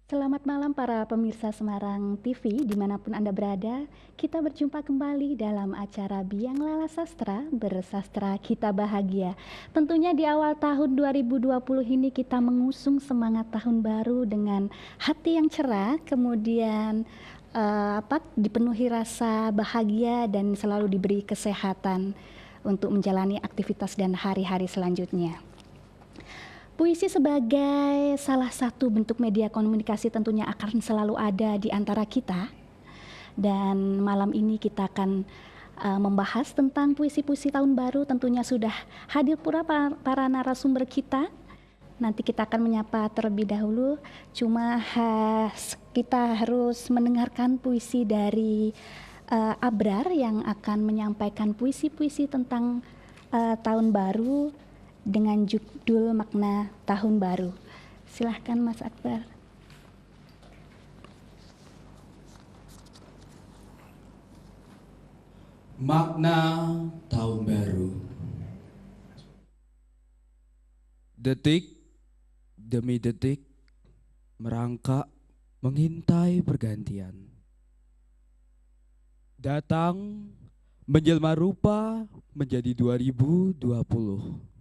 Selamat malam para pemirsa Semarang TV dimanapun Anda berada. Kita berjumpa kembali dalam acara Biang Lala Sastra Bersastra Kita Bahagia. Tentunya di awal tahun 2020 ini kita mengusung semangat tahun baru dengan hati yang cerah, kemudian dipenuhi rasa bahagia dan selalu diberi kesehatan untuk menjalani aktivitas dan hari-hari selanjutnya. Puisi sebagai salah satu bentuk media komunikasi tentunya akan selalu ada di antara kita. Dan malam ini kita akan membahas tentang puisi-puisi tahun baru. Tentunya sudah hadir pula para narasumber kita. Nanti kita akan menyapa terlebih dahulu. Cuma kita harus mendengarkan puisi dari Abrar yang akan menyampaikan puisi-puisi tentang tahun baru dengan judul Makna Tahun Baru. Silahkan Mas Akbar. Makna Tahun Baru. Detik demi detik merangkak mengintai pergantian. Datang menjelma rupa menjadi 2020.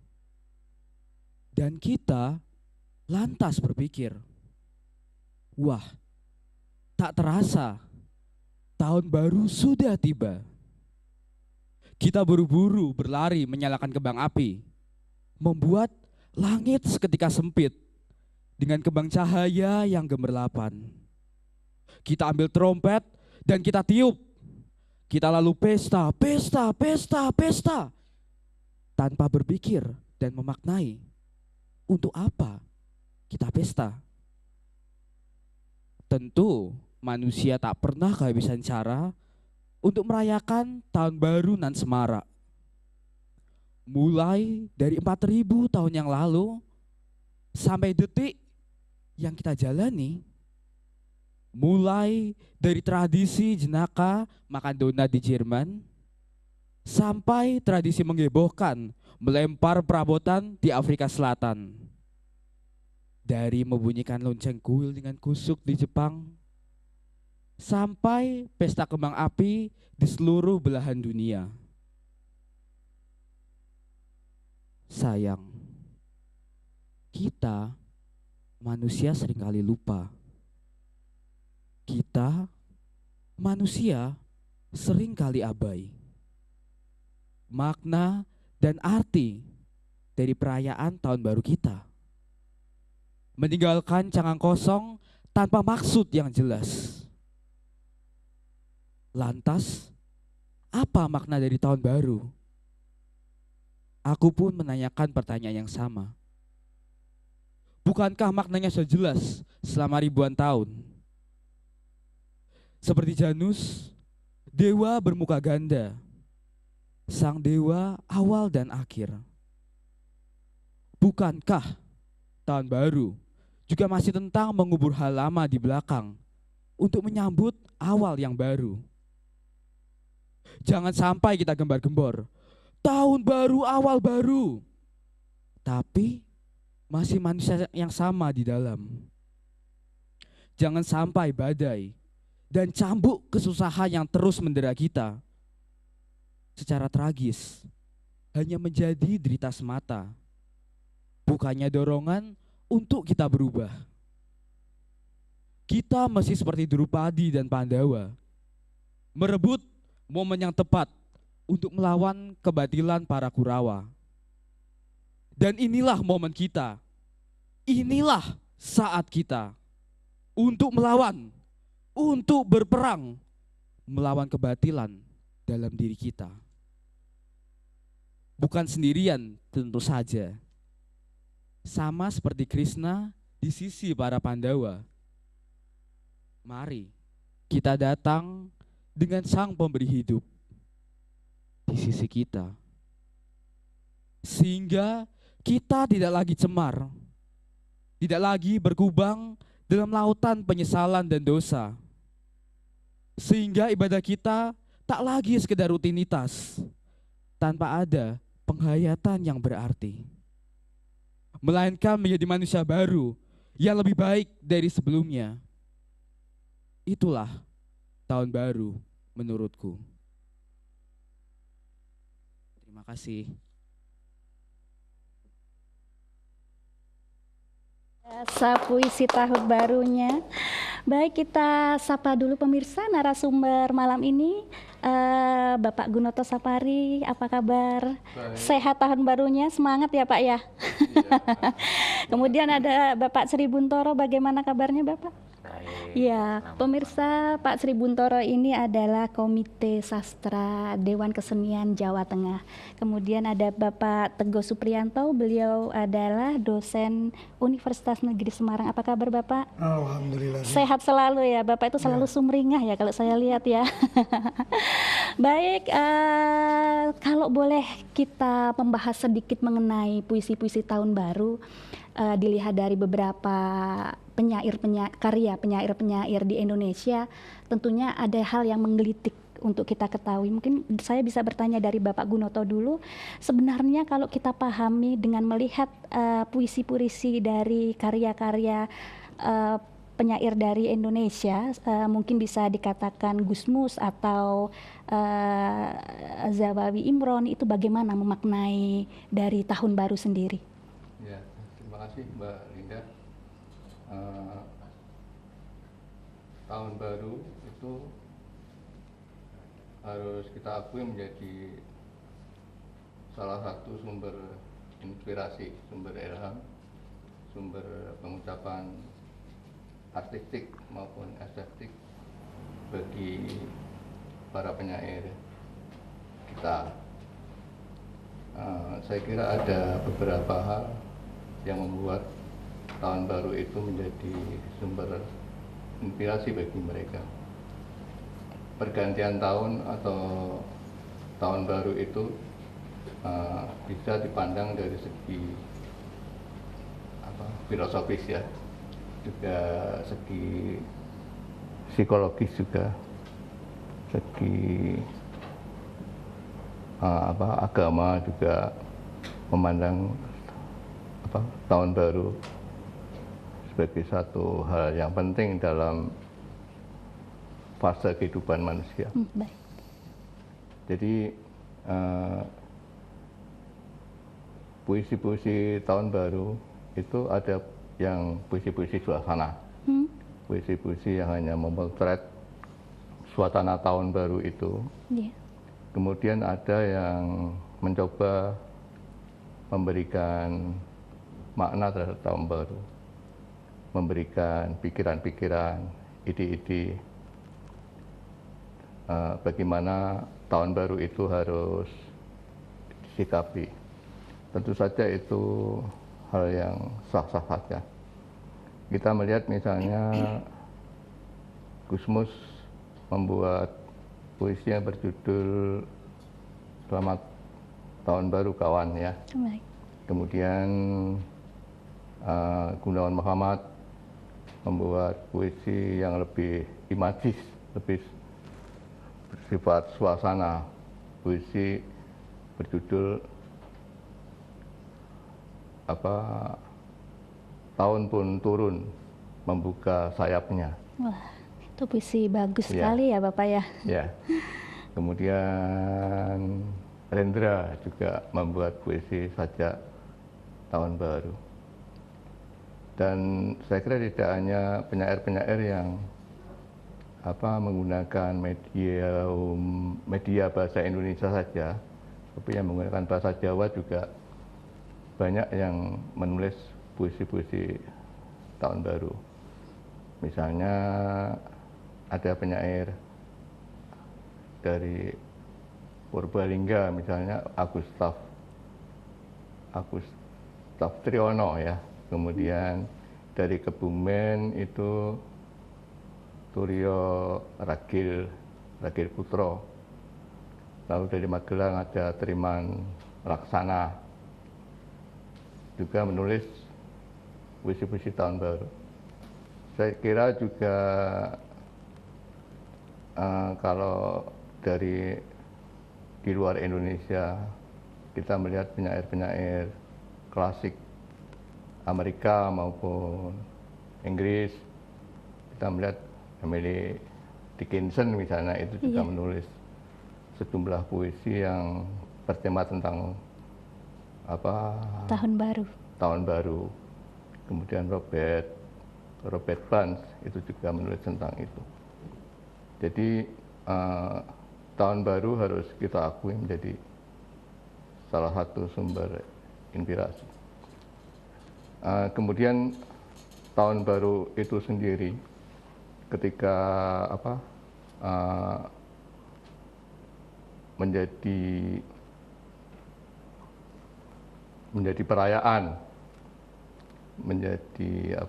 Dan kita lantas berpikir, wah, tak terasa tahun baru sudah tiba. Kita buru-buru berlari menyalakan kembang api, membuat langit seketika sempit dengan kembang cahaya yang gemerlapan. Kita ambil trompet dan kita tiup. Kita lalu pesta, pesta, pesta, pesta. Tanpa berpikir dan memaknai untuk apa kita pesta. Tentu manusia tak pernah kehabisan cara untuk merayakan tahun baru nan semarak. Mulai dari 4.000 tahun yang lalu sampai detik yang kita jalani. Mulai dari tradisi jenaka makan donat di Jerman sampai tradisi menghebohkan melempar perabotan di Afrika Selatan. Dari membunyikan lonceng kuil dengan kusuk di Jepang sampai pesta kembang api di seluruh belahan dunia. Sayang, kita manusia seringkali lupa. Kita manusia seringkali abai. Makna dan arti dari perayaan tahun baru kita. Meninggalkan cangang kosong tanpa maksud yang jelas. Lantas, apa makna dari tahun baru? Aku pun menanyakan pertanyaan yang sama. Bukankah maknanya sudah jelas selama ribuan tahun? Seperti Janus, dewa bermuka ganda. Sang dewa awal dan akhir. Bukankah tahun baru juga masih tentang mengubur hal lama di belakang untuk menyambut awal yang baru? Jangan sampai kita gembar-gembor, tahun baru awal baru, tapi masih manusia yang sama di dalam. Jangan sampai badai dan cambuk kesusahan yang terus mendera kita secara tragis hanya menjadi derita semata, bukannya dorongan untuk kita berubah. Kita masih seperti Drupadi dan Pandawa, merebut momen yang tepat untuk melawan kebatilan para Kurawa. Dan inilah momen kita, inilah saat kita untuk melawan, untuk berperang, melawan kebatilan dalam diri kita. Bukan sendirian tentu saja. Sama seperti Krishna di sisi para Pandawa. Mari kita datang dengan Sang Pemberi Hidup di sisi kita. Sehingga kita tidak lagi cemar, tidak lagi berkubang dalam lautan penyesalan dan dosa. Sehingga ibadah kita tak lagi sekedar rutinitas, tanpa ada penghayatan yang berarti. Melainkan menjadi manusia baru yang lebih baik dari sebelumnya. Itulah tahun baru menurutku. Terima kasih. Puisi tahun barunya. Baik, kita sapa dulu pemirsa narasumber malam ini. Bapak Gunoto Sapari, apa kabar? Baik. Sehat tahun barunya, semangat ya Pak ya. Iya. Kemudian ada Bapak Sri Buntoro, bagaimana kabarnya Bapak? Baik. Ya, Selamat pemirsa, Pak Sri Buntoro ini adalah Komite Sastra Dewan Kesenian Jawa Tengah. Kemudian ada Bapak Teguh Supriyanto, beliau adalah dosen Universitas Negeri Semarang. Apa kabar Bapak? Alhamdulillah. Sehat selalu ya, Bapak itu selalu sumringah ya kalau saya lihat ya. Baik, kalau boleh kita membahas sedikit mengenai puisi-puisi tahun baru, dilihat dari beberapa karya penyair-penyair di Indonesia, tentunya ada hal yang menggelitik untuk kita ketahui. Mungkin saya bisa bertanya dari Bapak Gunoto dulu, sebenarnya kalau kita pahami dengan melihat puisi-puisi dari karya-karya penyair dari Indonesia, mungkin bisa dikatakan Gusmus atau Zawawi Imron, itu bagaimana memaknai dari tahun baru sendiri? Ya, terima kasih Mbak Linda. Tahun baru itu harus kita akui menjadi salah satu sumber inspirasi, sumber ilham, sumber pengucapan artistik maupun estetik bagi para penyair kita. Saya kira ada beberapa hal yang membuat tahun baru itu menjadi sumber inspirasi bagi mereka. Pergantian tahun atau tahun baru itu bisa dipandang dari segi filosofis ya, juga segi psikologis, juga segi agama juga memandang tahun baru sebagai satu hal yang penting dalam fase kehidupan manusia. Baik. Jadi puisi-puisi tahun baru itu ada yang puisi-puisi suasana, puisi-puisi yang hanya memotret suasana tahun baru itu. Yeah. Kemudian ada yang mencoba memberikan makna terhadap tahun baru, memberikan pikiran-pikiran, ide-ide bagaimana tahun baru itu harus disikapi. Tentu saja itu hal yang sah-sah saja. Kita melihat misalnya Gusmus membuat puisi yang berjudul Selamat Tahun Baru Kawan ya. Baik. Kemudian Gunawan Muhammad membuat puisi yang lebih imajis, lebih bersifat suasana. Puisi berjudul Tahun Pun Turun Membuka Sayapnya. Wah, itu puisi bagus Ya. sekali ya Bapak ya. Ya. Kemudian Rendra juga membuat puisi Sajak Tahun Baru. Dan saya kira tidak hanya penyair-penyair yang menggunakan media bahasa Indonesia saja, tapi yang menggunakan bahasa Jawa juga banyak yang menulis puisi-puisi tahun baru. Misalnya ada penyair dari Purbalingga, misalnya Agustaf Triono ya. Kemudian dari Kebumen itu Suryo Ragil Putro. Lalu dari Magelang ada Triman Laksana, juga menulis puisi-puisi tahun baru. Saya kira juga kalau dari di luar Indonesia kita melihat penyair-penyair klasik Amerika maupun Inggris, kita melihat Emily Dickinson misalnya itu juga menulis sejumlah puisi yang bertema tentang tahun baru. Kemudian Robert Burns itu juga menulis tentang itu. Jadi tahun baru harus kita akui menjadi salah satu sumber inspirasi. Kemudian tahun baru itu sendiri ketika menjadi perayaan, menjadi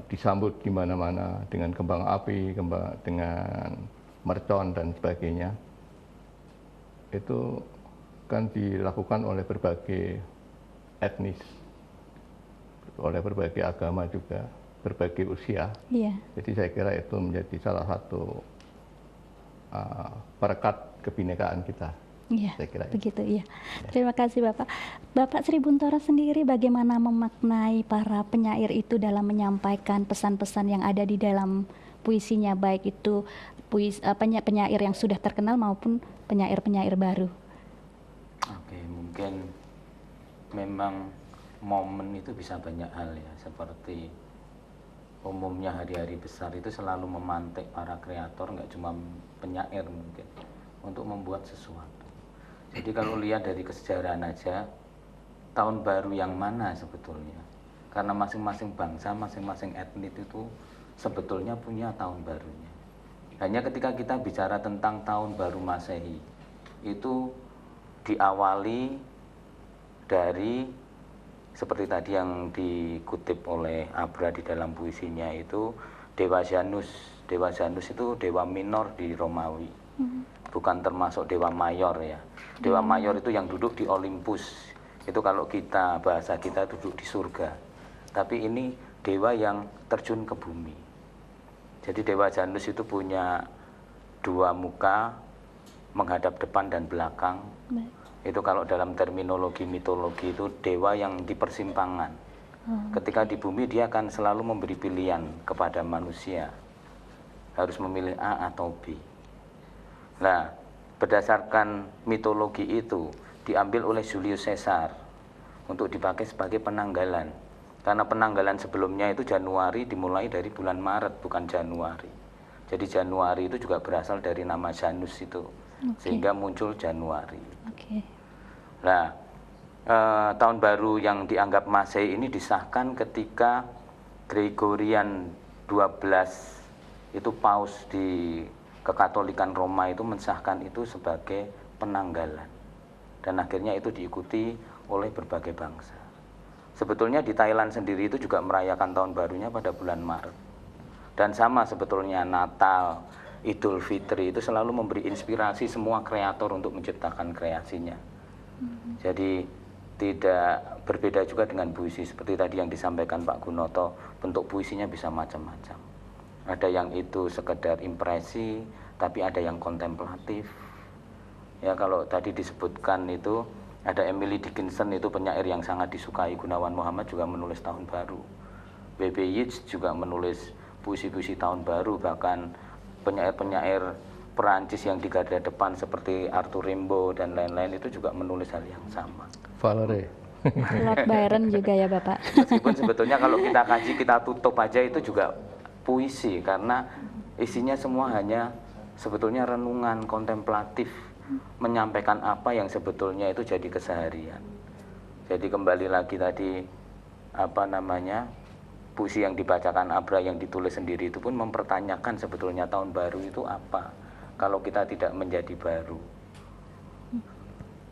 disambut di mana-mana dengan kembang api, dengan mercon dan sebagainya. Itu kan dilakukan oleh berbagai etnis, oleh berbagai agama juga, berbagai usia. Jadi saya kira itu menjadi salah satu perekat kebinekaan kita. Iya, begitu iya. Terima kasih Bapak. Bapak Sri Buntoro sendiri bagaimana memaknai para penyair itu dalam menyampaikan pesan-pesan yang ada di dalam puisinya, baik itu penyair yang sudah terkenal maupun penyair-penyair baru? Oke, mungkin memang momen itu bisa banyak hal ya, seperti umumnya hari-hari besar itu selalu memantik para kreator, nggak cuma penyair mungkin, untuk membuat sesuatu. Jadi kalau lihat dari kesejarahan aja, tahun baru yang mana sebetulnya? Karena masing-masing bangsa, masing-masing etnis itu sebetulnya punya tahun barunya. Hanya ketika kita bicara tentang tahun baru Masehi, itu diawali dari seperti tadi yang dikutip oleh Abra di dalam puisinya itu Dewa Janus. Dewa Janus itu dewa minor di Romawi, bukan termasuk dewa mayor ya. Dewa mayor itu yang duduk di Olympus, itu kalau kita bahasa kita duduk di surga. Tapi ini dewa yang terjun ke bumi. Jadi Dewa Janus itu punya dua muka, menghadap depan dan belakang. Itu kalau dalam terminologi mitologi itu dewa yang di persimpangan. Ketika di bumi dia akan selalu memberi pilihan kepada manusia, harus memilih A atau B. Nah, berdasarkan mitologi itu diambil oleh Julius Caesar untuk dipakai sebagai penanggalan. Karena penanggalan sebelumnya itu Januari dimulai dari bulan Maret, bukan Januari. Jadi Januari itu juga berasal dari nama Janus itu, sehingga muncul Januari. Nah, tahun baru yang dianggap Masehi ini disahkan ketika Gregorian 12 itu paus di Kekatolikan Roma itu mensahkan itu sebagai penanggalan. Dan akhirnya itu diikuti oleh berbagai bangsa. Sebetulnya di Thailand sendiri itu juga merayakan tahun barunya pada bulan Maret. Dan sama sebetulnya Natal, Idul Fitri itu selalu memberi inspirasi semua kreator untuk menciptakan kreasinya. Jadi tidak berbeda juga dengan puisi seperti tadi yang disampaikan Pak Gunoto, bentuk puisinya bisa macam-macam. Ada yang itu sekedar impresi, tapi ada yang kontemplatif. Ya kalau tadi disebutkan itu ada Emily Dickinson, itu penyair yang sangat disukai Gunawan Muhammad, juga menulis tahun baru. B.B. Yeats juga menulis puisi-puisi tahun baru, bahkan penyair-penyair Perancis yang di garda depan seperti Arthur Rimbaud dan lain-lain itu juga menulis hal yang sama. Valery. Lord Byron juga ya Bapak. Meskipun sebetulnya kalau kita kaji, kita tutup aja itu juga puisi, karena isinya semua hanya sebetulnya renungan kontemplatif, menyampaikan apa yang sebetulnya itu jadi keseharian. Jadi kembali lagi tadi puisi yang dibacakan Abra yang ditulis sendiri itu pun mempertanyakan sebetulnya tahun baru itu apa kalau kita tidak menjadi baru.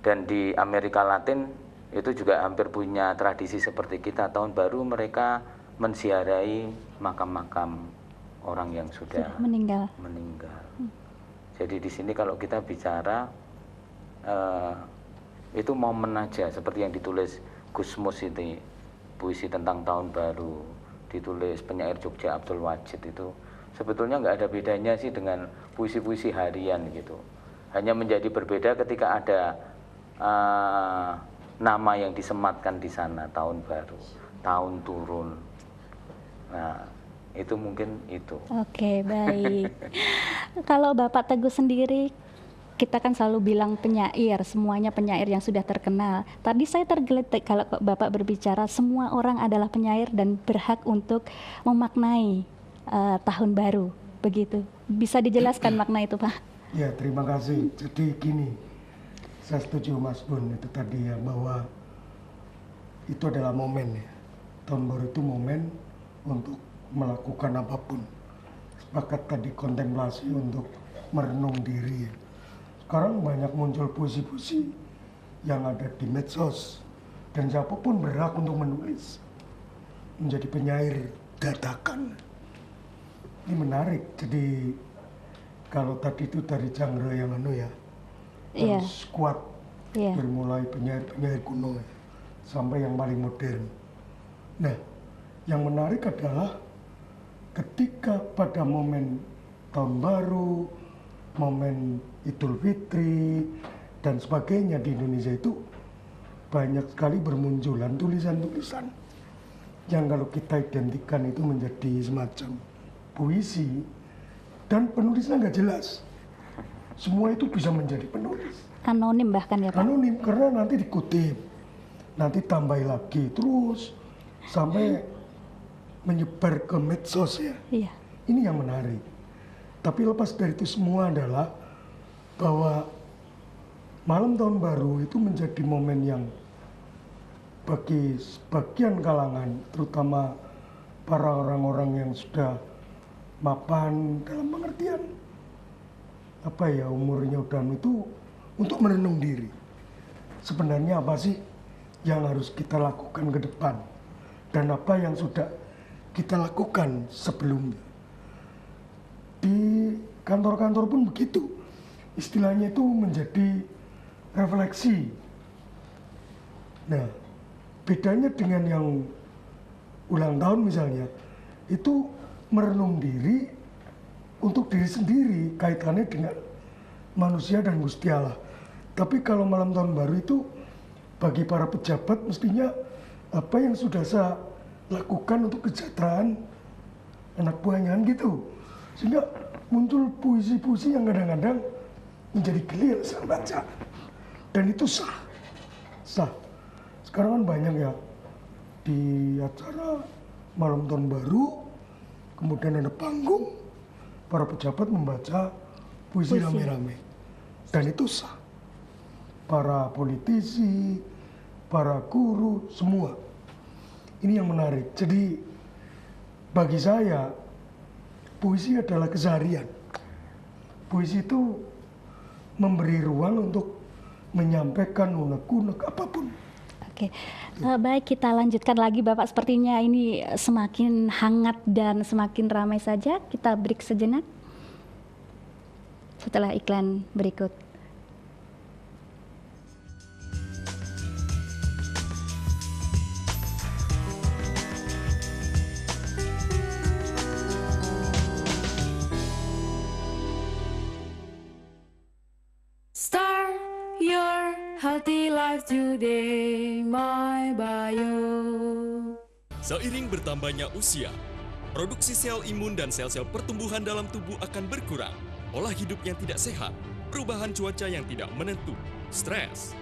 Dan di Amerika Latin itu juga hampir punya tradisi seperti kita. Tahun baru mereka menziarahi makam-makam orang yang sudah meninggal. Jadi di sini kalau kita bicara itu momen aja, seperti yang ditulis Gusmus ini, puisi tentang tahun baru, ditulis penyair Jogja Abdul Wajid itu sebetulnya nggak ada bedanya sih dengan puisi-puisi harian gitu. Hanya menjadi berbeda ketika ada nama yang disematkan di sana, tahun baru, tahun turun, Nah, itu mungkin itu. Oke, baik. Kalau Bapak Teguh sendiri, kita kan selalu bilang penyair, semuanya penyair yang sudah terkenal. Tadi saya tergeletek kalau Bapak berbicara semua orang adalah penyair dan berhak untuk memaknai tahun baru, begitu. Bisa dijelaskan makna itu, Pak? Ya, terima kasih. Jadi gini, saya setuju Mas Bun itu tadi ya, bahwa itu adalah momen ya. Tahun baru itu momen untuk melakukan apapun. Sepakat tadi kontemplasi untuk merenung diri ya. Sekarang banyak muncul puisi-puisi yang ada di medsos, dan siapapun berhak untuk menulis, menjadi penyair dadakan. Ini menarik. Jadi kalau tadi itu dari genre yang Iya. harus kuat, Iya. dari mulai penyair-penyair kuno sampai yang paling modern. Nah, yang menarik adalah ketika pada momen tahun baru, momen Idul Fitri dan sebagainya di Indonesia itu banyak sekali bermunculan tulisan-tulisan yang kalau kita identikan itu menjadi semacam puisi, dan penulisnya nggak jelas. Semua itu bisa menjadi penulis. Anonim bahkan ya, Pak? Anonim, karena nanti dikutip, nanti tambah lagi, terus sampai menyebar ke medsos ya. Iya. Ini yang menarik. Tapi lepas dari itu semua adalah bahwa malam tahun baru itu menjadi momen yang bagi sebagian kalangan, terutama para orang-orang yang sudah mapan dalam pengertian umurnya udah itu, untuk merenung diri. Sebenarnya apa sih yang harus kita lakukan ke depan, dan apa yang sudah kita lakukan sebelumnya. Di kantor-kantor pun begitu. Istilahnya itu menjadi refleksi. Nah, bedanya dengan yang ulang tahun misalnya, itu merenung diri untuk diri sendiri, kaitannya dengan manusia dan Gusti Allah. Tapi kalau malam tahun baru itu bagi para pejabat mestinya apa yang sudah saya lakukan untuk kesejahteraan anak buahnya gitu. Sehingga muncul puisi-puisi yang kadang-kadang menjadi gelir saya baca. Dan itu sah. Sekarang kan banyak ya di acara malam tahun baru, kemudian ada panggung, para pejabat membaca puisi rame-rame. Dan itu sah. Para politisi, para guru, semua. Ini yang menarik. Jadi bagi saya, puisi adalah keseharian. Puisi itu memberi ruang untuk menyampaikan unek-unek apapun. Oke, baik, kita lanjutkan lagi Bapak. Sepertinya ini semakin hangat dan semakin ramai saja. Kita break sejenak setelah iklan berikut. Start your healthy life today, my bio. Seiring bertambahnya usia, produksi sel imun dan sel-sel pertumbuhan dalam tubuh akan berkurang. Pola hidup yang tidak sehat, perubahan cuaca yang tidak menentu, stres,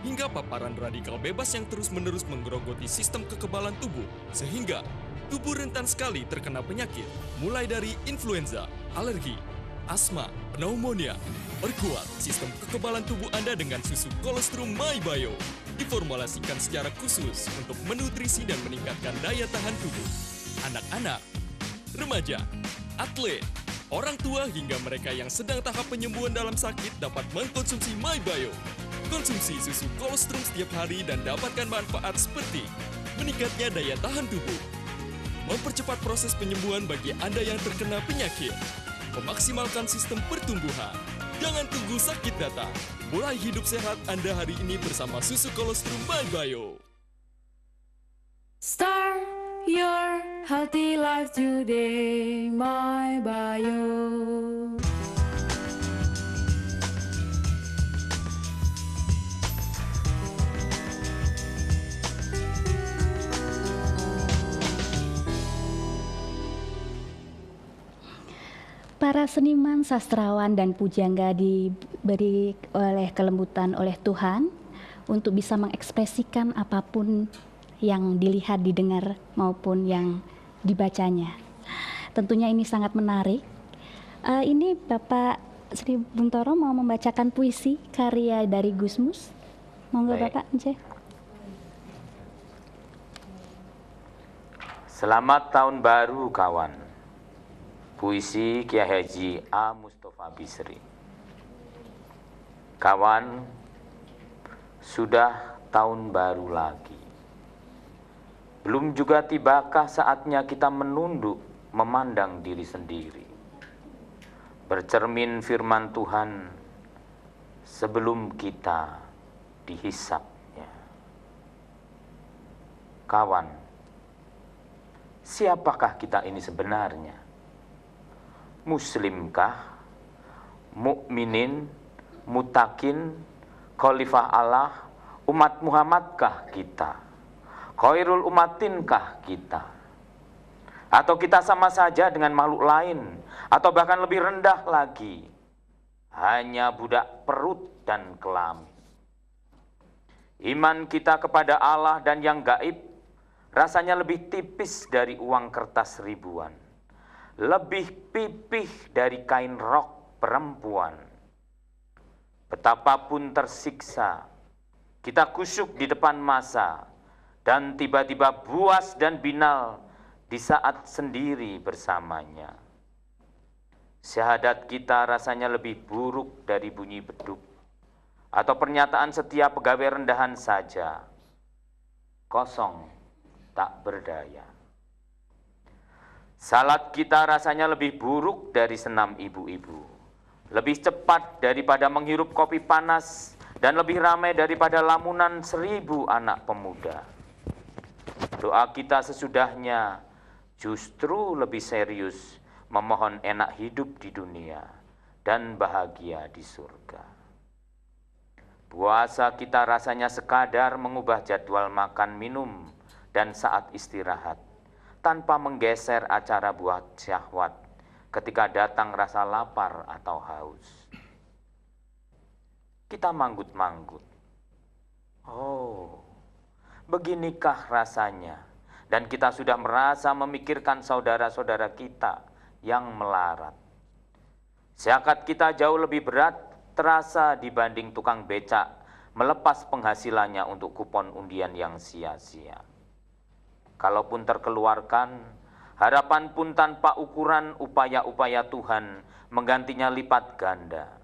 hingga paparan radikal bebas yang terus-menerus menggerogoti sistem kekebalan tubuh, sehingga tubuh rentan sekali terkena penyakit, mulai dari influenza, alergi, asma, pneumonia. Perkuat sistem kekebalan tubuh Anda dengan susu kolostrum MyBio. Diformulasikan secara khusus untuk menutrisi dan meningkatkan daya tahan tubuh. Anak-anak, remaja, atlet, orang tua hingga mereka yang sedang tahap penyembuhan dalam sakit dapat mengkonsumsi MyBio. Konsumsi susu kolostrum setiap hari dan dapatkan manfaat seperti meningkatnya daya tahan tubuh, mempercepat proses penyembuhan bagi Anda yang terkena penyakit, memaksimalkan sistem pertumbuhan. Jangan tunggu sakit datang. Mulai hidup sehat Anda hari ini bersama susu kolostrum MyBio. Start your healthy life today, my bio. Para seniman, sastrawan, dan pujangga diberi oleh kelembutan oleh Tuhan untuk bisa mengekspresikan apapun yang dilihat, didengar, maupun yang dibacanya. Tentunya ini sangat menarik. Ini Bapak Sri Buntoro mau membacakan puisi karya dari Gusmus. Monggo Baik. Bapak Nce. Selamat tahun baru kawan. Puisi Kiai Haji A. Mustafa Bisri. Kawan, sudah tahun baru lagi. Belum juga tibakah saatnya kita menunduk memandang diri sendiri, bercermin firman Tuhan sebelum kita dihisapnya. Kawan, siapakah kita ini sebenarnya? Muslimkah? Mukminin? Mutakin? Khalifah Allah? Umat Muhammadkah kita? Khairul umatinkah kita? Atau kita sama saja dengan makhluk lain? Atau bahkan lebih rendah lagi, hanya budak perut dan kelamin? Iman kita kepada Allah dan yang gaib rasanya lebih tipis dari uang kertas ribuan, lebih pipih dari kain rok perempuan. Betapapun tersiksa, kita kusyuk di depan masa, dan tiba-tiba buas dan binal di saat sendiri bersamanya. Syahadat kita rasanya lebih buruk dari bunyi beduk, atau pernyataan setiap pegawai rendahan saja, kosong, tak berdaya. Salat kita rasanya lebih buruk dari senam ibu-ibu, lebih cepat daripada menghirup kopi panas, dan lebih ramai daripada lamunan 1000 anak pemuda. Doa kita sesudahnya justru lebih serius memohon enak hidup di dunia dan bahagia di surga. Puasa kita rasanya sekadar mengubah jadwal makan minum dan saat istirahat, tanpa menggeser acara buat syahwat ketika datang rasa lapar atau haus. Kita manggut-manggut. Oh, beginikah rasanya? Dan kita sudah merasa memikirkan saudara-saudara kita yang melarat. Zakat kita jauh lebih berat terasa dibanding tukang becak melepas penghasilannya untuk kupon undian yang sia-sia. Kalaupun terkeluarkan, harapan pun tanpa ukuran upaya-upaya Tuhan menggantinya lipat ganda.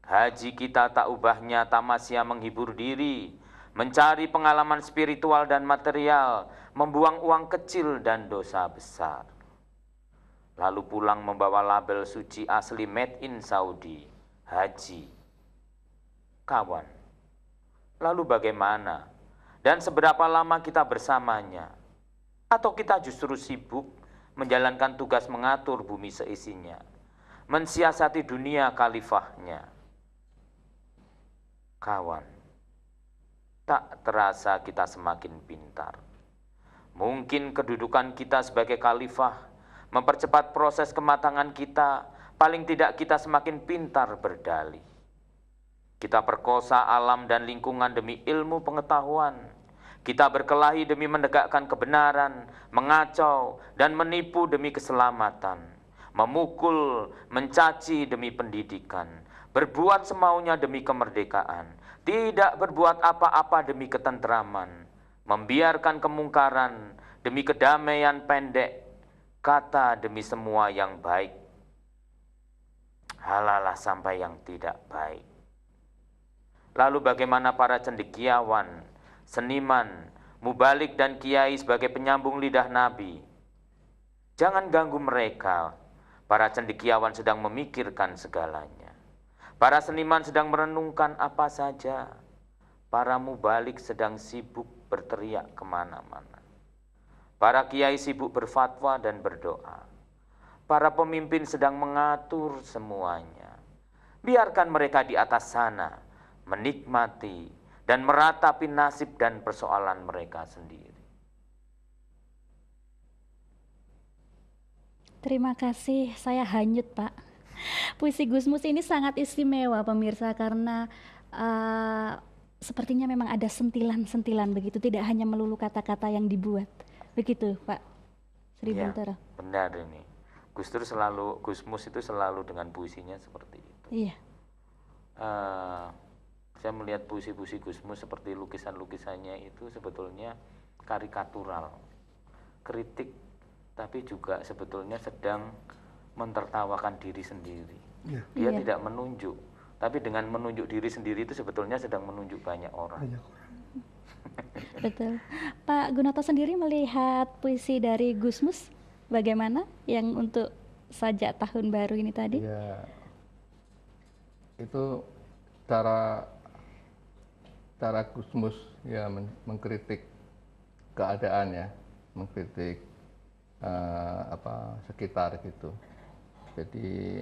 Haji kita tak ubahnya tamasya menghibur diri, mencari pengalaman spiritual dan material, membuang uang kecil dan dosa besar. Lalu pulang membawa label suci asli made in Saudi, haji. Kawan, lalu bagaimana dan seberapa lama kita bersamanya? Atau kita justru sibuk menjalankan tugas mengatur bumi seisinya, mensiasati dunia khalifahnya? Kawan, tak terasa kita semakin pintar. Mungkin kedudukan kita sebagai khalifah mempercepat proses kematangan kita, paling tidak kita semakin pintar berdalih. Kita perkosa alam dan lingkungan demi ilmu pengetahuan. Kita berkelahi demi menegakkan kebenaran, mengacau dan menipu demi keselamatan, memukul, mencaci demi pendidikan, berbuat semaunya demi kemerdekaan, tidak berbuat apa-apa demi ketentraman, membiarkan kemungkaran demi kedamaian pendek, kata demi semua yang baik, halalah sampai yang tidak baik. Lalu bagaimana para cendekiawan, seniman, mubalik dan kiai sebagai penyambung lidah Nabi? Jangan ganggu mereka. Para cendekiawan sedang memikirkan segalanya. Para seniman sedang merenungkan apa saja. Para mubalik sedang sibuk berteriak kemana-mana. Para kiai sibuk berfatwa dan berdoa. Para pemimpin sedang mengatur semuanya. Biarkan mereka di atas sana menikmati dan meratapi nasib dan persoalan mereka sendiri. Terima kasih, saya hanyut Pak. Puisi Gusmus ini sangat istimewa pemirsa karena eh, sepertinya memang ada sentilan-sentilan begitu, tidak hanya melulu kata-kata yang dibuat. Begitu Pak Sri Ya, Buntoro. benar ini. Gusmus itu selalu dengan puisinya seperti itu. Iya, Saya melihat puisi-puisi Gusmus seperti lukisan-lukisannya itu sebetulnya karikatural, kritik, tapi juga sebetulnya sedang mentertawakan diri sendiri. Ya, Dia Iya. tidak menunjuk, tapi dengan menunjuk diri sendiri itu sebetulnya sedang menunjuk banyak orang. banyak orang. betul. Pak Gunoto sendiri melihat puisi dari Gusmus bagaimana yang untuk sajak tahun baru ini tadi? Ya, itu cara Gusmus ya mengkritik keadaan ya, mengkritik sekitar gitu. Jadi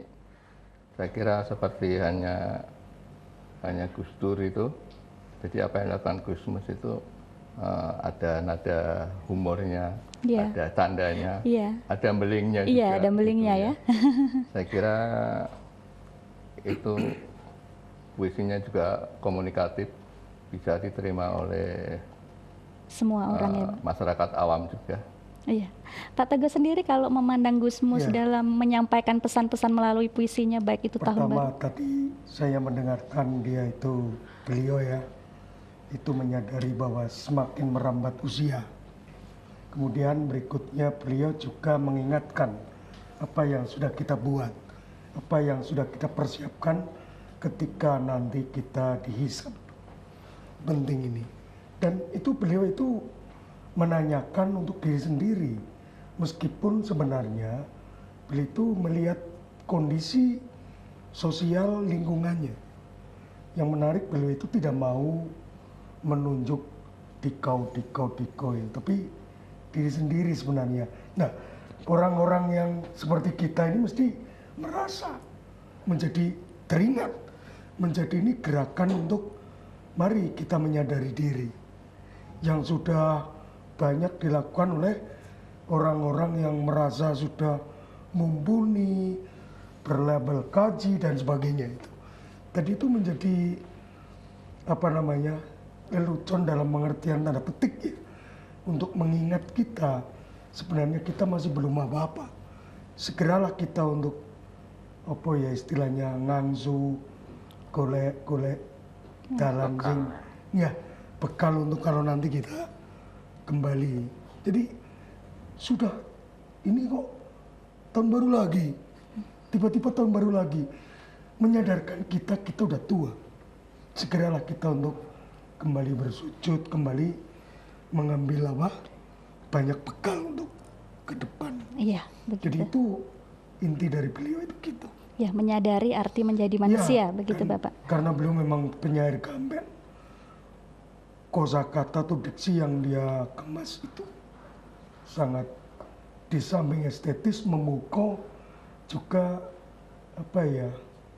saya kira seperti hanya Gus Dur itu. Jadi apa yang dilakukan Gusmus itu ada nada humornya, Iya. ada candanya, Iya. ada belingnya juga. Iya, ada belingnya gitu ya. Saya kira itu puisinya juga komunikatif, bisa diterima oleh Semua orang ya. masyarakat awam juga. Iya. Pak Teguh sendiri kalau memandang Gusmus Iya. dalam menyampaikan pesan-pesan melalui puisinya baik itu tahun baru. Pertama tadi saya mendengarkan beliau ya, itu menyadari bahwa semakin merambat usia. Kemudian berikutnya beliau juga mengingatkan apa yang sudah kita buat, apa yang sudah kita persiapkan ketika nanti kita dihisab. Penting ini. Dan itu beliau itu menanyakan untuk diri sendiri, meskipun sebenarnya beliau itu melihat kondisi sosial lingkungannya. Yang menarik, beliau itu tidak mau menunjuk dikau, tapi diri sendiri sebenarnya. Nah, orang-orang yang seperti kita ini mesti merasa menjadi teringat, menjadi ini gerakan untuk mari kita menyadari diri yang sudah banyak dilakukan oleh orang-orang yang merasa sudah mumpuni, berlabel kaji dan sebagainya itu. Tadi itu menjadi lelucon dalam pengertian tanda petik ya, untuk mengingat kita sebenarnya kita masih belum apa-apa. Segeralah kita untuk istilahnya ngangsu, golek dalam sing ya bekal untuk kalau nanti kita kembali. Jadi sudah ini kok tahun baru lagi, tiba-tiba tahun baru lagi, menyadarkan kita udah tua. Segeralah kita untuk kembali bersujud, kembali mengambil banyak bekal untuk ke depan. Iya, Jadi begitu. itu inti dari beliau itu gitu. Ya, menyadari arti menjadi manusia, Ya, begitu dan Bapak. Karena beliau memang penyair gamben, kosakata atau diksi yang dia kemas itu sangat, di samping estetis, memukau juga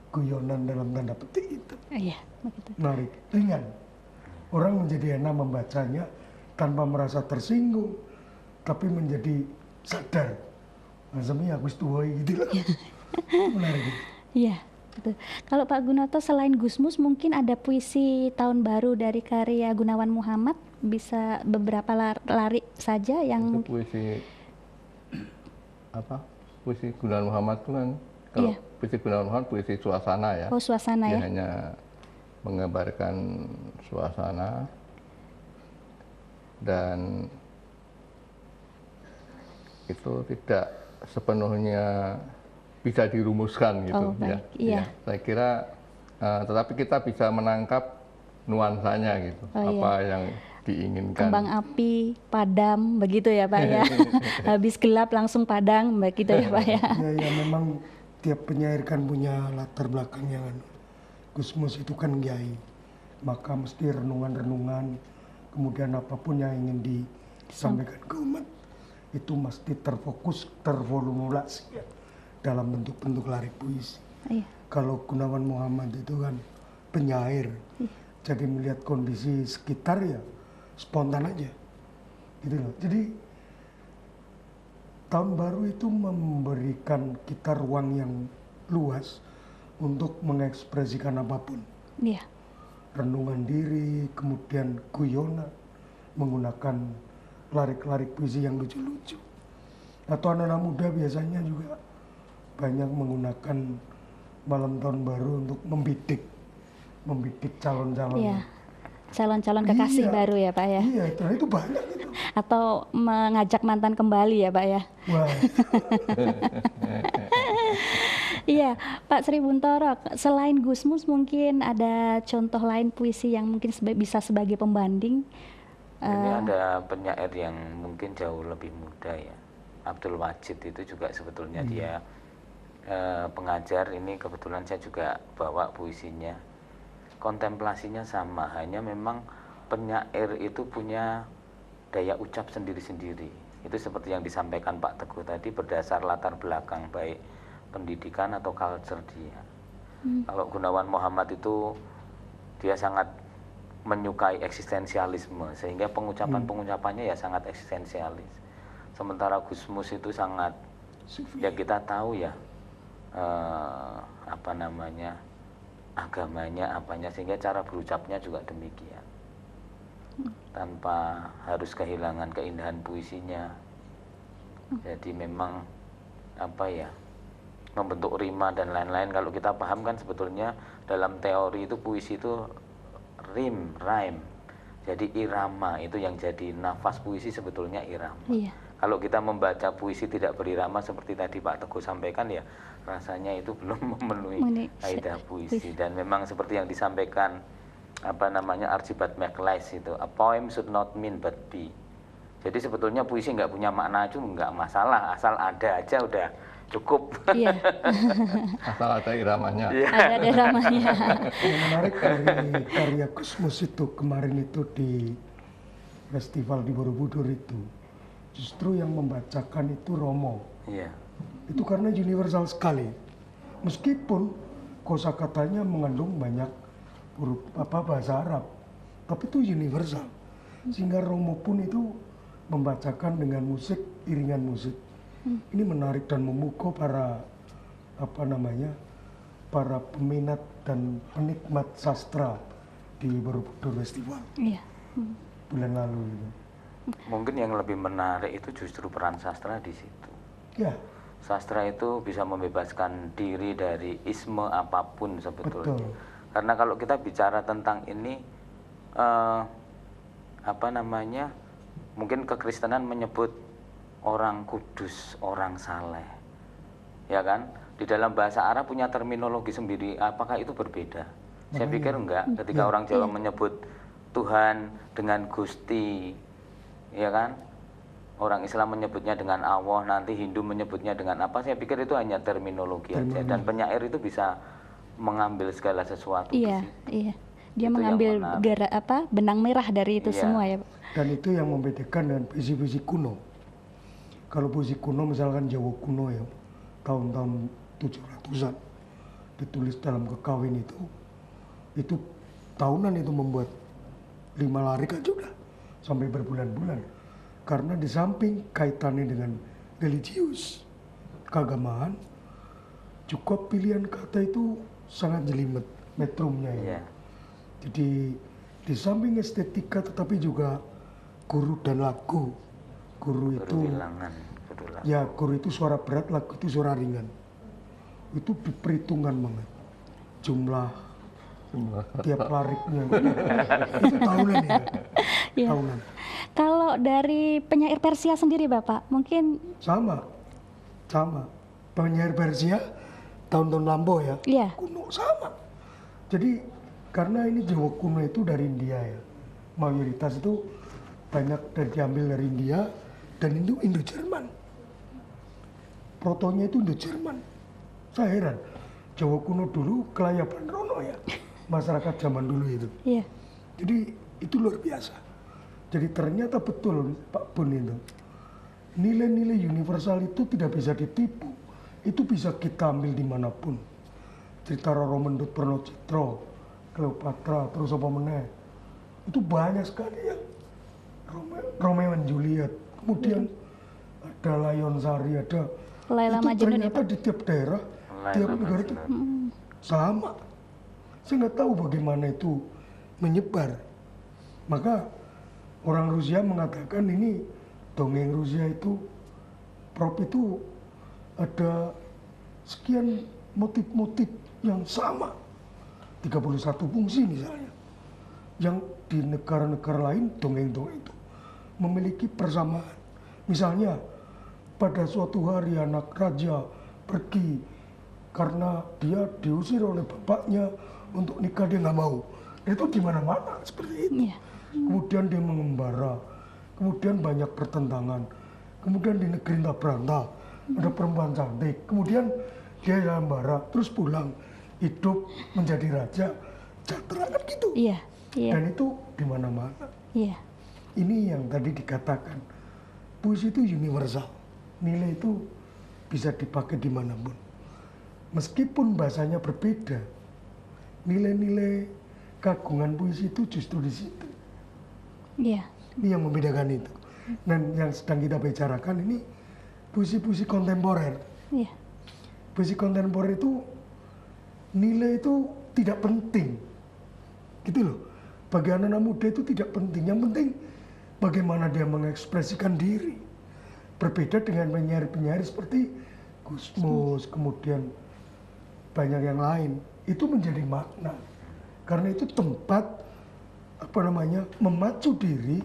guyonan dalam tanda petik itu. Iya, begitu. Menarik, ringan. Orang menjadi enak membacanya tanpa merasa tersinggung, tapi menjadi sadar. Maksudnya aku tua gitu lah. Menarik. Iya, betul. Kalau Pak Gunoto selain Gusmus mungkin ada puisi tahun baru dari karya Gunawan Muhammad, bisa beberapa lari saja yang Itu mungkin. puisi Gunawan Muhammad itu kan, kalau Iya. puisi Gunawan Muhammad puisi suasana ya. Oh, suasana Dia ya. hanya menggambarkan suasana dan itu tidak sepenuhnya bisa dirumuskan gitu Oh, baik. Iya. Saya kira tetapi kita bisa menangkap nuansanya gitu, Oh, apa yang diinginkan. Kembang api, padam, begitu ya Pak ya. Habis gelap langsung padang, begitu ya Pak ya. Ya memang tiap penyair kan punya latar belakang yang Gusmus itu kan kiai, maka mesti renungan-renungan, kemudian apapun yang ingin disampaikan ke umat itu mesti terfokus, tervolumulasi ya, dalam bentuk-bentuk larik puisi. Iya. Kalau Gunawan Muhammad itu kan penyair, jadi melihat kondisi sekitar ya spontan aja, gitu loh. Jadi tahun baru itu memberikan kita ruang yang luas untuk mengekspresikan apapun. Iya. Renungan diri, kemudian guyonan, menggunakan larik-larik puisi yang lucu-lucu. Atau anak-anak muda biasanya juga banyak menggunakan malam tahun baru untuk membidik calon-calon. Iya. Calon-calon kekasih Iya. baru ya Pak ya? Iya, itu banyak itu. Atau mengajak mantan kembali ya Pak ya? Wah, Iya, Pak Sri Buntoro, selain Gusmus mungkin ada contoh lain puisi yang mungkin bisa sebagai pembanding? Ini ada penyair yang mungkin jauh lebih muda ya. Abdul Wajid itu juga sebetulnya dia pengajar. Ini kebetulan saya juga bawa puisinya. Kontemplasinya sama, hanya memang penyair itu punya daya ucap sendiri-sendiri. Itu seperti yang disampaikan Pak Teguh tadi, berdasar latar belakang baik pendidikan atau culture dia. Kalau Gunawan Muhammad itu dia sangat menyukai eksistensialisme, sehingga pengucapannya ya sangat eksistensialis. Sementara Gusmus itu sangat, ya kita tahu ya agamanya apanya, sehingga cara berucapnya juga demikian, tanpa harus kehilangan keindahan puisinya. Jadi memang membentuk rima dan lain-lain. Kalau kita paham kan sebetulnya dalam teori itu puisi itu rhyme. Jadi irama itu yang jadi nafas puisi, sebetulnya irama. Iya. Kalau kita membaca puisi tidak berirama seperti tadi Pak Teguh sampaikan, ya rasanya itu belum memenuhi kaidah puisi. Dan memang seperti yang disampaikan Archibald MacLeish itu, a poem should not mean but be. Jadi sebetulnya puisi nggak punya makna itu nggak masalah, asal ada aja udah cukup. Iya. Asal ada iramanya. Ada iramanya. yang menarik dari karya Gusmus itu kemarin itu di festival di Borobudur itu, justru yang membacakan itu Romo. Iya. Itu karena universal sekali. Meskipun kosakatanya mengandung banyak huruf bahasa Arab, tapi itu universal. Sehingga Romo pun itu membacakan dengan musik, iringan musik. Ini menarik dan memukau para para peminat dan penikmat sastra di Borobudur Festival Iya. bulan lalu itu. Mungkin yang lebih menarik itu justru peran sastra di situ. Ya, Sastra itu bisa membebaskan diri dari isme apapun sebetulnya. betul. Karena kalau kita bicara tentang ini, mungkin kekristenan menyebut orang kudus, orang saleh, ya kan? Di dalam bahasa Arab punya terminologi sendiri. Apakah itu berbeda? Saya pikir enggak. Ketika orang Jawa menyebut Tuhan dengan Gusti, ya kan? Orang Islam menyebutnya dengan Allah, nanti Hindu menyebutnya dengan apa? Saya pikir itu hanya terminologi aja. Dan penyair itu bisa mengambil segala sesuatu. Iya, di situ. iya. Dia Itu mengambil yang benang merah dari itu Iya. semua ya, Pak. Dan itu yang membedakan dengan puisi-puisi kuno. Kalau puisi kuno misalkan Jawa kuno ya, tahun-tahun 700-an, ditulis dalam kekawin itu tahunan itu membuat 5 larik aja udah, sampai berbulan-bulan. Karena di samping kaitannya dengan religius, keagamaan, juga pilihan kata itu sangat jelimet, metrumnya ya. Iya. Jadi di samping estetika tetapi juga guru dan lagu. Guru itu Bilangan, kedulang. ya guru itu suara berat, lagu itu suara ringan. Itu diperhitungan banget. Jumlah tiap lariknya. Itu tahunan ya. Iya. Tahunan. Kalau dari penyair Persia sendiri Bapak, mungkin Sama. Penyair Persia tahun-tahun lampau ya. iya, Kuno sama. Jadi karena ini Jawa kuno itu dari India ya. Mayoritas itu banyak diambil dari India dan itu Indo-Jerman. Protonya itu Indo-Jerman. Saya heran. Jawa kuno dulu kelayaban rono ya. Masyarakat zaman dulu itu. iya. Jadi itu luar biasa. Jadi ternyata betul Pak Bun itu. Nilai-nilai universal itu tidak bisa ditipu. Itu bisa kita ambil dimanapun. Cerita Roro Mendut Perno Citro, Cleopatra, terus apa meneh. Itu banyak sekali yang Romeo and Juliet. Kemudian ada Layon Sari, ada Laila itu Majnun ya ternyata Pak? di tiap daerah, Laila tiap negara itu sama. Saya nggak tahu bagaimana itu menyebar. Maka orang Rusia mengatakan ini dongeng Rusia itu, Prof itu ada sekian motif-motif yang sama, 31 fungsi misalnya, yang di negara-negara lain dongeng-dongeng itu memiliki persamaan. Misalnya pada suatu hari anak raja pergi karena dia diusir oleh bapaknya untuk nikah, dia nggak mau. Itu di mana-mana seperti itu. Iya. Kemudian dia mengembara, kemudian banyak pertentangan, kemudian di negeri entah berantah ada perempuan cantik, kemudian dia mengembara terus pulang hidup menjadi raja sejahtera kan gitu. Iya. Iya. Dan itu di mana-mana. Iya. Ini yang tadi dikatakan puisi itu universal, nilai itu bisa dipakai dimanapun. Meskipun bahasanya berbeda, nilai-nilai keagungan puisi itu justru di situ. Iya. Ini yang membedakan itu. Dan yang sedang kita bicarakan ini puisi-puisi kontemporer. Iya. Puisi kontemporer itu nilai itu tidak penting, gitu loh. Bagi anak-anak muda itu tidak penting. Yang penting bagaimana dia mengekspresikan diri. Berbeda dengan penyair-penyair seperti Gusmus, kemudian banyak yang lain. Itu menjadi makna. Karena itu tempat memacu diri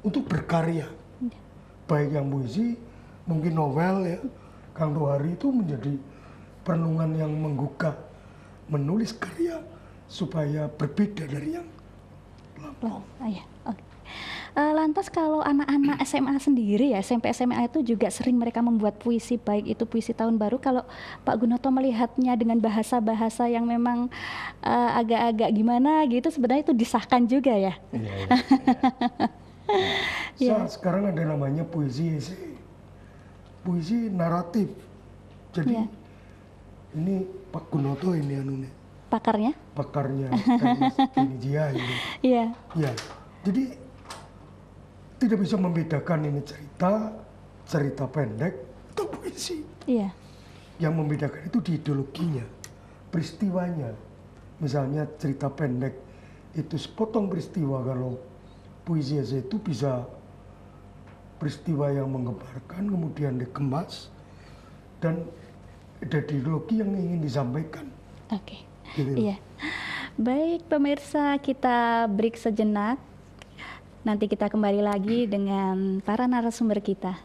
untuk berkarya. Baik yang puisi, mungkin novel ya. Kang Tohari itu menjadi perenungan yang menggugah, menulis karya supaya berbeda dari yang lampau. Iya. Oke. Lantas kalau anak-anak SMA sendiri ya, SMP SMA itu juga sering mereka membuat puisi, baik itu puisi tahun baru. Kalau Pak Gunoto melihatnya dengan bahasa-bahasa yang memang agak-agak gimana gitu, sebenarnya itu disahkan juga ya? Iya. Iya. Sekarang ada namanya puisi esai, puisi naratif. Jadi Iya. ini Pak Gunoto ini anunya, Pakarnya? pakarnya Teknik India ini. Iya. Ya, jadi tidak bisa membedakan ini cerita pendek atau puisi. Iya. Yang membedakan itu di ideologinya, peristiwanya. Misalnya cerita pendek itu sepotong peristiwa, kalau puisi esai itu bisa peristiwa yang menggemparkan kemudian dikemas dan ada ideologi yang ingin disampaikan. Oke. Gitu. Iya. Baik pemirsa, kita break sejenak. Nanti kita kembali lagi dengan para narasumber kita.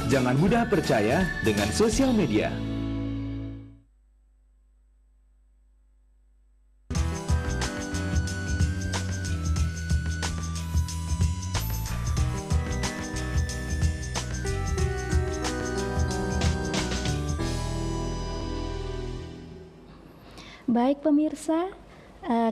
Jangan mudah percaya dengan sosial media. Baik pemirsa,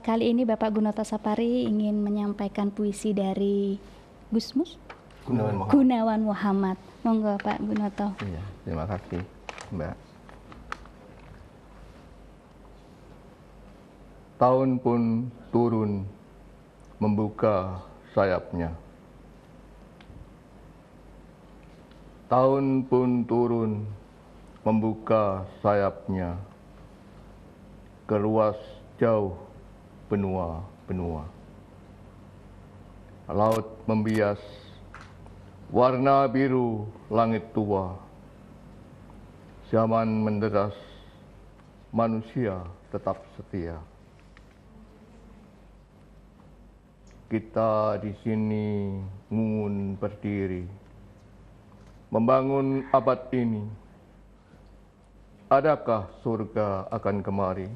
kali ini Bapak Gunoto Sapari ingin menyampaikan puisi dari Gusmus Gunawan Muhammad. Monggo Pak Gunoto. Iya, terima kasih Mbak. Tahun pun turun membuka sayapnya. Tahun pun turun membuka sayapnya ke luas jauh benua-benua. Laut membias warna biru langit tua. Zaman menderas, manusia tetap setia. Kita di sini ngungun berdiri, membangun abad ini. Adakah surga akan kemari?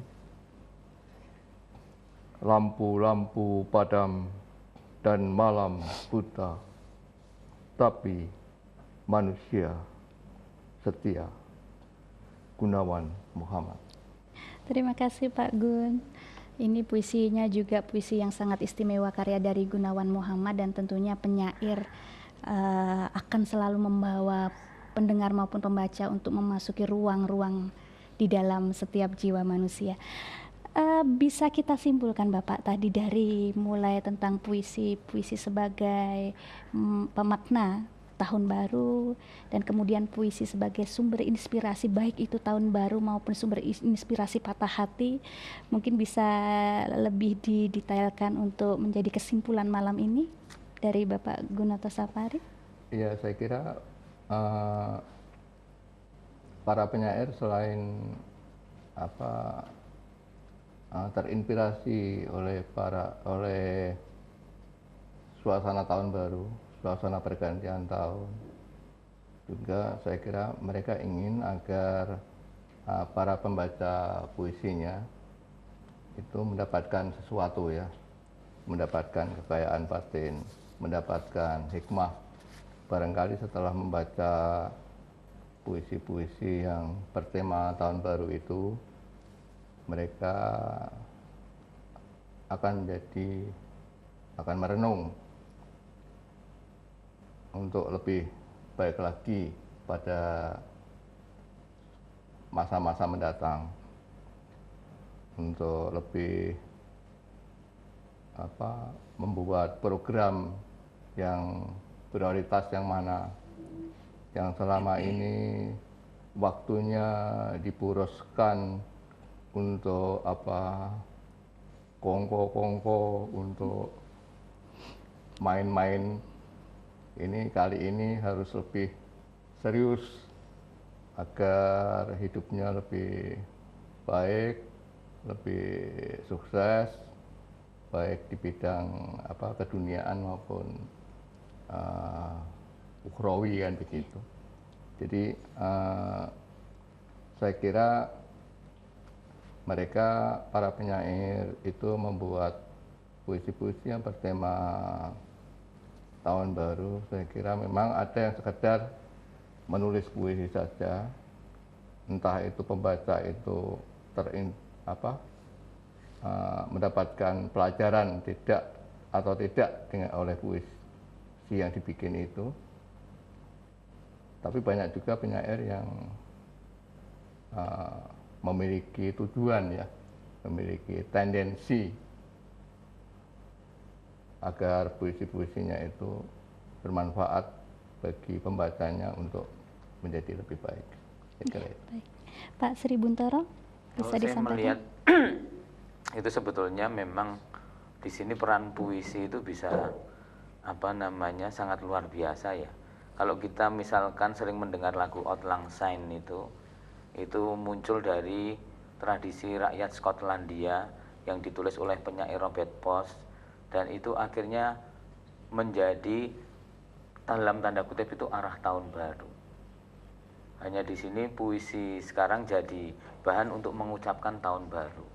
Lampu-lampu padam dan malam buta, tapi manusia setia. Gunawan Muhammad. Terima kasih Pak Gun. Ini puisinya juga puisi yang sangat istimewa, karya dari Gunawan Muhammad, dan tentunya penyair akan selalu membawa pendengar maupun pembaca untuk memasuki ruang-ruang di dalam setiap jiwa manusia. Bisa kita simpulkan Bapak tadi dari mulai tentang puisi sebagai pemakna tahun baru, dan kemudian puisi sebagai sumber inspirasi, baik itu tahun baru maupun sumber inspirasi patah hati. Mungkin bisa lebih didetailkan untuk menjadi kesimpulan malam ini dari Bapak Gunoto Sapari. Ya, saya kira para penyair selain terinspirasi oleh suasana tahun baru, suasana pergantian tahun, juga saya kira mereka ingin agar para pembaca puisinya itu mendapatkan sesuatu, ya, mendapatkan kekayaan batin, mendapatkan hikmah. Barangkali setelah membaca puisi-puisi yang bertema tahun baru itu, mereka akan merenung untuk lebih baik lagi pada masa-masa mendatang, untuk lebih membuat program yang prioritas yang mana, yang selama ini waktunya diboroskan untuk kongko-kongko, untuk main-main. Ini kali ini harus lebih serius agar hidupnya lebih baik, lebih sukses, baik di bidang keduniaan maupun ukhrawi, kan begitu. Jadi saya kira mereka, para penyair itu membuat puisi-puisi yang bertema tahun baru. Saya kira memang ada yang sekedar menulis puisi saja, entah itu pembaca itu mendapatkan pelajaran tidak dengan oleh puisi yang dibikin itu. Tapi banyak juga penyair yang memiliki tujuan, ya, memiliki tendensi agar puisi-puisinya itu bermanfaat bagi pembacanya untuk menjadi lebih baik. Baik. Pak Sri Buntoro, bisa disampaikan? Saya melihat itu sebetulnya memang di sini peran puisi itu bisa sangat luar biasa, ya. Kalau kita misalkan sering mendengar lagu Auld Lang Syne itu muncul dari tradisi rakyat Skotlandia yang ditulis oleh penyair Robert Frost, dan itu akhirnya menjadi dalam tanda kutip itu arah tahun baru. Hanya di sini puisi sekarang jadi bahan untuk mengucapkan tahun baru.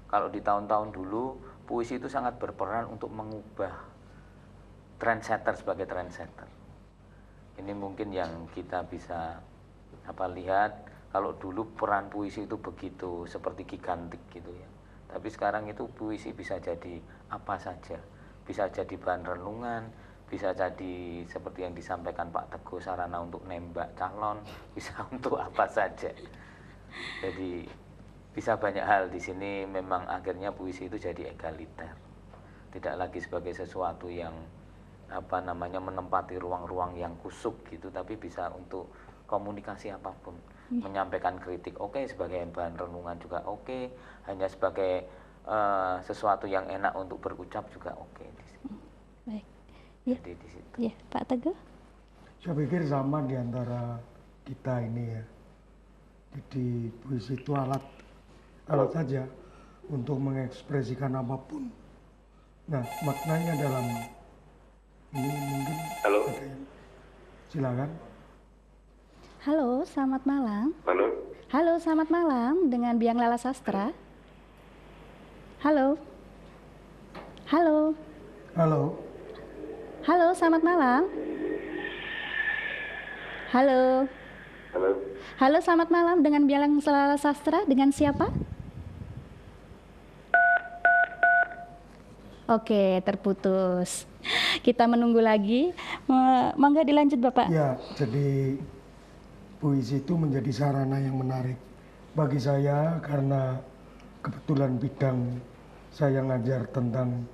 Kalau di tahun-tahun dulu, puisi itu sangat berperan untuk mengubah trendsetter sebagai trendsetter. Ini mungkin yang kita bisa lihat, kalau dulu peran puisi itu begitu seperti gigantik gitu ya. Tapi sekarang itu puisi bisa jadi apa saja. Bisa jadi bahan renungan, bisa jadi seperti yang disampaikan Pak Teguh, sarana untuk nembak calon, bisa untuk apa saja. Jadi bisa banyak hal di sini. Memang akhirnya puisi itu jadi egaliter, tidak lagi sebagai sesuatu yang menempati ruang-ruang yang kusuk gitu, tapi bisa untuk komunikasi apapun, menyampaikan kritik oke, sebagai bahan renungan juga oke, hanya sebagai sesuatu yang enak untuk berucap juga oke di sini. Baik. Ya. Jadi di situ. Ya, Pak Teguh. Saya pikir sama di antara kita ini ya. Jadi puisi itu alat saja untuk mengekspresikan apapun. Nah, maknanya dalam ini mungkin Halo. ada yang silakan. Halo, selamat malam. Halo. Halo, selamat malam dengan Biang Lala Sastra. Halo. Halo. Halo. Halo, selamat malam. Halo. Halo. Halo, selamat malam dengan Biang Lala Sastra. Dengan siapa? Oke, terputus. Kita menunggu lagi. Mangga dilanjut, Bapak. Ya, jadi puisi itu menjadi sarana yang menarik bagi saya karena kebetulan bidang saya ngajar tentang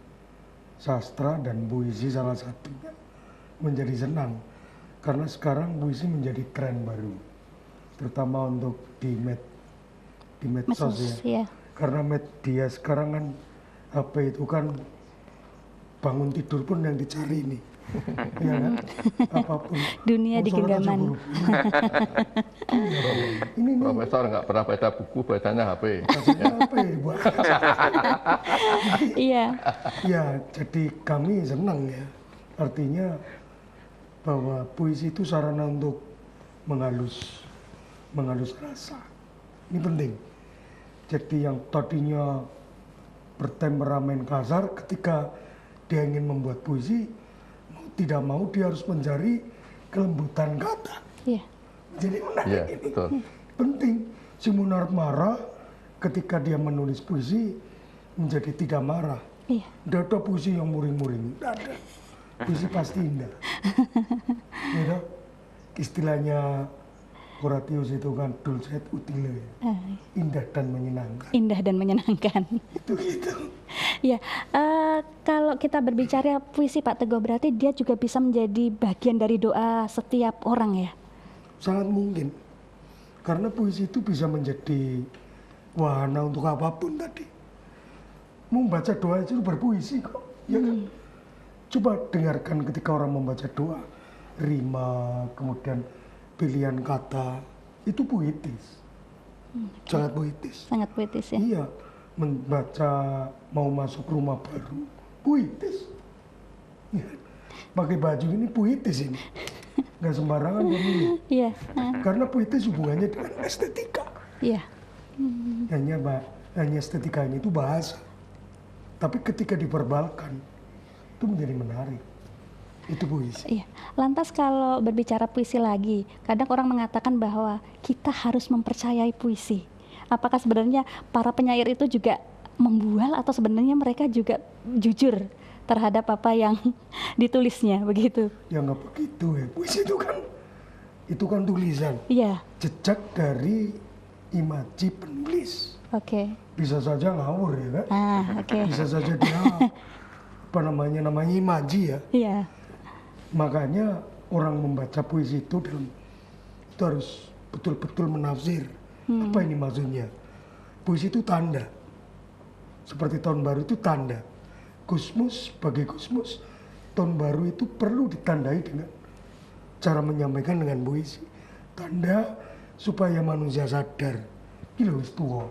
sastra dan puisi salah satunya, menjadi senang karena sekarang puisi menjadi tren baru, terutama untuk di medsos ya. Karena media sekarang kan HP itu kan bangun tidur pun yang dicari ini. Ya kan? Apapun. Dunia di genggaman. Ini Profesor nggak pernah baca buku, bacanya HP. HP buat. Iya. Ya, jadi kami senang ya. Artinya bahwa puisi itu sarana untuk mengalus rasa. Ini penting. Jadi yang tadinya bertemperamen kasar, ketika dia ingin membuat puisi, mau tidak mau dia harus mencari kelembutan kata. Iya. Jadi menarik Iya, ini. betul. Penting. Si Munarp marah ketika dia menulis puisi menjadi tidak marah. Iya. Tidak ada puisi yang muring-muring. Tidak ada. Puisi pasti indah. Ya, istilahnya Horatius itu kan dulcet utile. Indah dan menyenangkan. Indah dan menyenangkan. Itu gitu. Ya, kalau kita berbicara puisi Pak Teguh, berarti dia juga bisa menjadi bagian dari doa setiap orang ya? Sangat mungkin. Karena puisi itu bisa menjadi wahana untuk apapun tadi. Membaca doa itu berpuisi kok. Ya kan? Coba dengarkan ketika orang membaca doa. Rima, kemudian pilihan kata, itu puitis. Sangat puitis. Sangat puitis ya? Iya. Membaca mau masuk rumah baru, puitis. Ya. Pakai baju ini puitis ini. Nggak sembarangan pemilih. Iya. Karena puitis hubungannya dengan estetika. Iya. Hanya estetikanya itu bahasa. Tapi ketika diverbalkan, itu menjadi menarik. Itu puisi. Iya. Lantas kalau berbicara puisi lagi, kadang orang mengatakan bahwa kita harus mempercayai puisi. Apakah sebenarnya para penyair itu juga membual atau sebenarnya mereka juga jujur terhadap apa yang ditulisnya begitu? Ya nggak begitu ya. Puisi itu kan tulisan. Iya. Jejak dari imaji penulis. Oke. Bisa saja ngawur ya kan? Oke. Bisa saja dia namanya imaji ya. Iya. Makanya orang membaca puisi itu harus betul-betul menafsir. Apa ini maksudnya? Puisi itu tanda. Seperti tahun baru itu tanda. Gusmus, bagi Gusmus, tahun baru itu perlu ditandai dengan cara menyampaikan dengan puisi. Tanda supaya manusia sadar. Gila wis tua.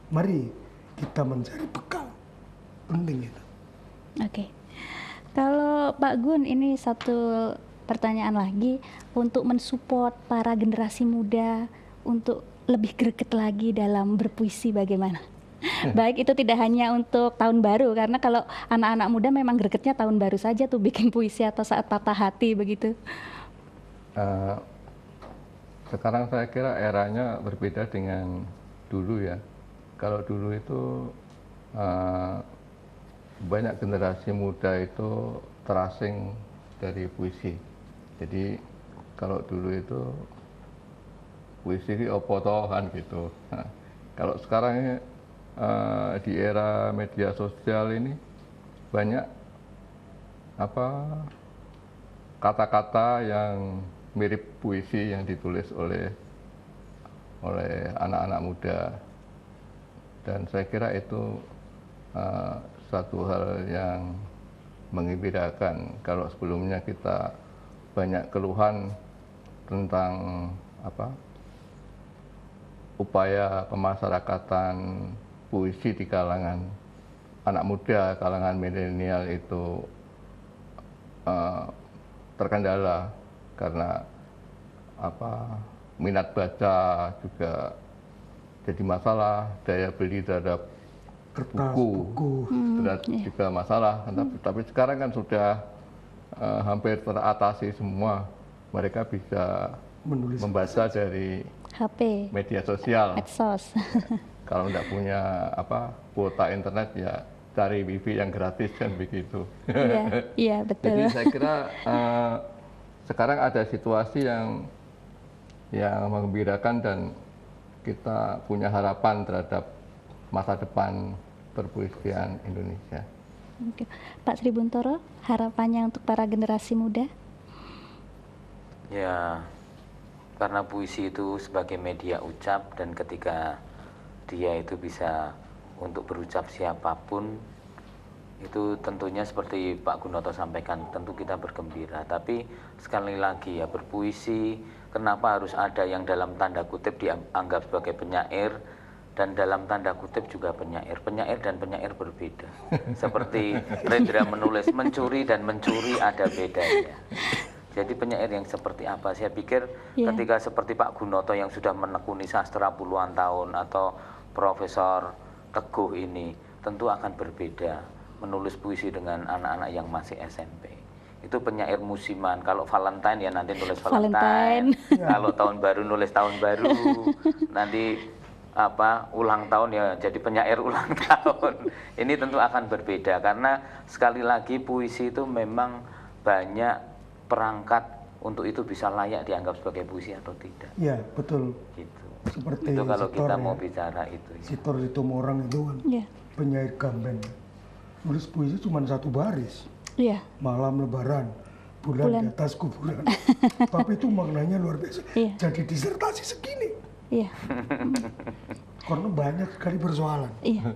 Mari kita mencari bekal. Penting itu. Oke. Kalau Pak Gun, ini satu pertanyaan lagi untuk mensupport para generasi muda untuk lebih greget lagi dalam berpuisi bagaimana? Baik itu tidak hanya untuk tahun baru, karena kalau anak-anak muda memang gregetnya tahun baru saja tuh bikin puisi atau saat patah hati begitu. Sekarang saya kira eranya berbeda dengan dulu ya. Kalau dulu itu banyak generasi muda itu terasing dari puisi. Jadi kalau dulu itu puisi ini opo tohan gitu. Nah, kalau sekarang ini, di era media sosial ini banyak kata-kata yang mirip puisi yang ditulis oleh anak-anak muda, dan saya kira itu satu hal yang menggembirakan. Kalau sebelumnya kita banyak keluhan tentang upaya pemasyarakatan puisi di kalangan anak muda, kalangan milenial itu terkendala karena minat baca juga jadi masalah, daya beli terhadap buku juga masalah. Tapi sekarang kan sudah hampir teratasi semua. Mereka bisa membaca dari HP, media sosial, medsos. Kalau tidak punya kuota internet ya cari wifi yang gratis kan begitu. Iya betul. Jadi saya kira sekarang ada situasi yang menggembirakan dan kita punya harapan terhadap masa depan perpuisian Indonesia. Oke. Pak Sri Buntoro, harapannya untuk para generasi muda? Ya, karena puisi itu sebagai media ucap, dan ketika dia itu bisa untuk berucap siapapun, itu tentunya seperti Pak Gunoto sampaikan, tentu kita bergembira. Tapi sekali lagi ya, berpuisi kenapa harus ada yang dalam tanda kutip dianggap sebagai penyair dan dalam tanda kutip juga penyair. Penyair dan penyair berbeda. Seperti Rendra menulis, mencuri dan mencuri ada bedanya. Jadi penyair yang seperti apa? Saya pikir ketika seperti Pak Gunoto yang sudah menekuni sastra puluhan tahun, atau Profesor Teguh ini, tentu akan berbeda menulis puisi dengan anak-anak yang masih SMP. Itu penyair musiman. Kalau Valentine ya nanti nulis Valentine. Kalau tahun baru nulis tahun baru. Nanti ulang tahun ya jadi penyair ulang tahun. Ini tentu akan berbeda karena sekali lagi puisi itu memang banyak perangkat untuk itu bisa layak dianggap sebagai puisi atau tidak. Iya, betul. Gitu. Seperti itu kalau kita ya. mau bicara itu. Sitor Sitomorang itu kan penyair Gamben. Nulis puisi cuma satu baris. Iya. Malam Lebaran, bulan di atas kuburan. Tapi itu maknanya luar biasa. Jadi disertasi segini. Iya. Karena banyak sekali persoalan. Iya.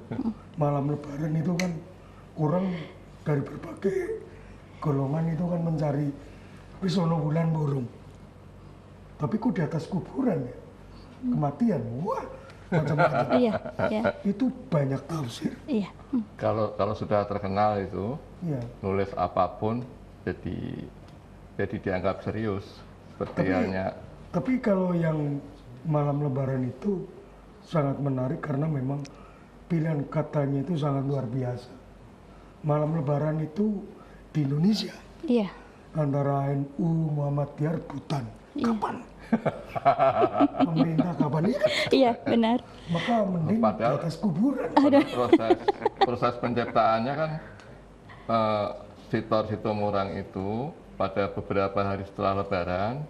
Malam Lebaran itu kan orang dari berbagai golongan itu kan mencari wisono bulan burung. Tapi kok di atas kuburan ya? Kematian, wah macam-macam. Iya. Itu banyak tafsir. Iya. Kalau sudah terkenal itu, nulis apapun jadi dianggap serius. Seperti halnya. Tapi kalau yang Malam Lebaran itu sangat menarik karena memang pilihan katanya itu sangat luar biasa. Malam Lebaran itu di Indonesia. Iya. Antara NU, Muhammadiyah, Butan. Kapan? Pemerintah kapan? Iya, benar. Maka mending di atas kuburan. Proses penciptaannya kan Sitor Sitomorang itu pada beberapa hari setelah Lebaran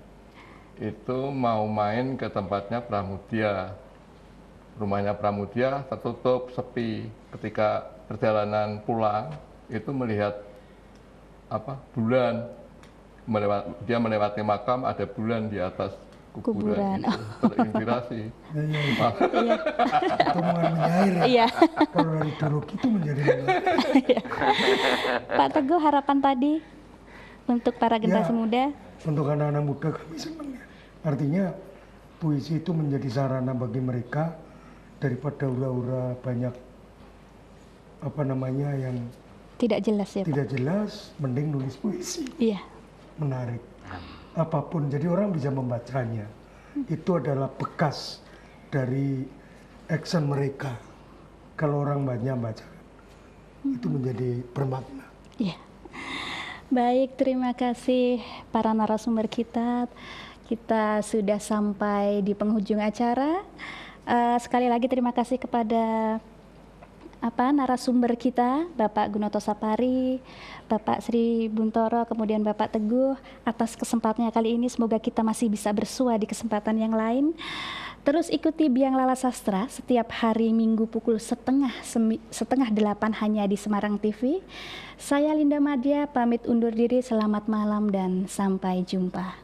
itu mau main ke tempatnya Pramudia. Rumahnya Pramudia tertutup, sepi. Ketika perjalanan pulang itu melihat bulan. Dia melewati makam, ada bulan di atas kuburan. Terinspirasi. Itu menyair. Iya. Kalau dari dulu itu menjadi Pak Teguh, harapan tadi untuk para generasi muda? Untuk anak-anak muda kami senang ya. Artinya puisi itu menjadi sarana bagi mereka daripada ura-ura banyak yang tidak jelas ya, tidak jelas, mending nulis puisi. Iya. Menarik. apapun, jadi orang bisa membacanya. Itu adalah bekas dari action mereka. Kalau orang banyak baca, itu menjadi bermakna. Iya. Baik, terima kasih para narasumber kita. Kita sudah sampai di penghujung acara. Sekali lagi terima kasih kepada narasumber kita, Bapak Gunoto Sapari, Bapak Sri Buntoro, kemudian Bapak Teguh, atas kesempatannya kali ini. Semoga kita masih bisa bersua di kesempatan yang lain. Terus ikuti Biang Lala Sastra setiap hari Minggu pukul setengah 8 hanya di Semarang TV. Saya Linda Madya pamit undur diri, selamat malam dan sampai jumpa.